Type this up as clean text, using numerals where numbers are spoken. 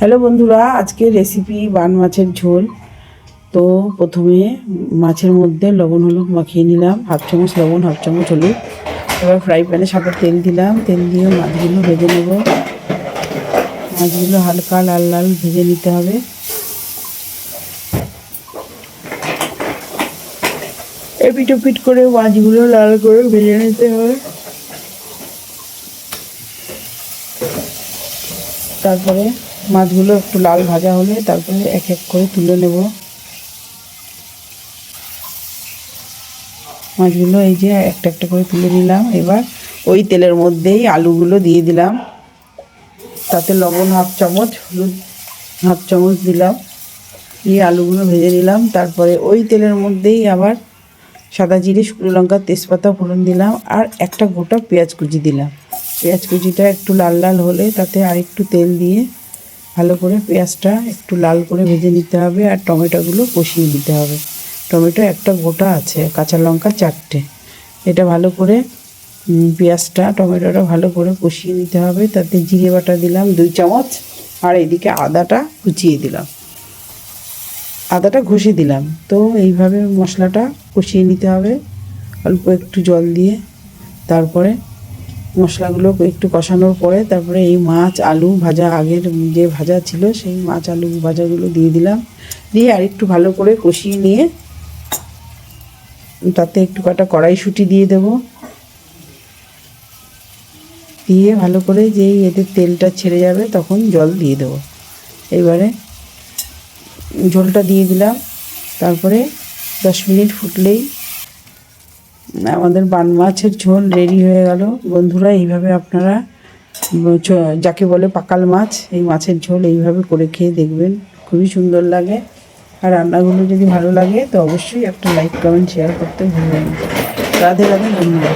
Hello বন্ধুরা, আজকে recipe বান মাছের ঝোল। তো প্রথমে মাছের মধ্যে লবণ হলুদ মাখিয়ে নিলাম, হাফ চামচ লবণ হাফ চামচ হলুদ। এবার ফ্রাই প্যানে সাথে তেল দিলাম, তেল দিয়ে মাছগুলো ভেজে নেব। মাছগুলো হালকা লাল লাল ভেজে নিতে হবে। এপিট ওপিট করে মাছগুলো লাল করে ভেজে নিতে হবে। তারপরে মাছগুলো একটু লাল ভাজা হলে তারপরে এক এক করে তুলে নেব। মাছগুলো এই যে একটা একটা করে তুলে নিলাম। এবার ওই তেলের মধ্যেই আলুগুলো দিয়ে দিলাম, তাতে লবণ হাফ চামচ হলুদ হাফ চামচ দিলাম, দিয়ে আলুগুলো ভেজে নিলাম। তারপরে ওই তেলের মধ্যেই আবার সাদা জিরে শুকনো লঙ্কা তেজপাতা ফোড়ন দিলাম, আর একটা গোটা পেঁয়াজ কুচি দিলাম। পেঁয়াজ কুচিটা একটু লাল লাল হলে তাতে আর একটু তেল দিয়ে ভালো করে পেঁয়াজটা একটু লাল করে ভেজে নিতে হবে, আর টমেটোগুলো কষিয়ে নিতে হবে। টমেটো একটা গোটা আছে, কাঁচা লঙ্কা 4টে। এটা ভালো করে পেঁয়াজটা টমেটোটা ভালো করে কষিয়ে নিতে হবে। তাতে জিরে বাটা দিলাম 2 চামচ, আর এদিকে আদাটা কুচিয়ে দিলাম, আদাটা ঘষে দিলাম। তো এইভাবে মশলাটা কষিয়ে নিতে হবে অল্প একটু জল দিয়ে। তারপরে মশলাগুলো একটু কষানোর পরে তারপরে এই মাছ আলু ভাজা, আগের যে ভাজা ছিল সেই মাছ আলু ভাজাগুলো দিয়ে দিলাম, দিয়ে আর একটু ভালো করে কষিয়ে নিয়ে তাতে একটু কাটা কড়াইশুঁটি দিয়ে দেব। দিয়ে ভালো করে যেই এতে তেলটা ছেড়ে যাবে তখন জল দিয়ে দেবো। এবারে ঝোলটা দিয়ে দিলাম। তারপরে 10 মিনিট ফুটলেই আমাদের বান মাছের ঝোল রেডি হয়ে গেল। বন্ধুরা, এইভাবে আপনারা যাকে বলে পাকাল মাছ, এই মাছের ঝোল এইভাবে করে খেয়ে দেখবেন, খুবই সুন্দর লাগে। আর রান্নাগুলো যদি ভালো লাগে তো অবশ্যই একটা লাইক কমেন্ট শেয়ার করতে ভুলবেন না। রাধে রাধে বন্ধুরা।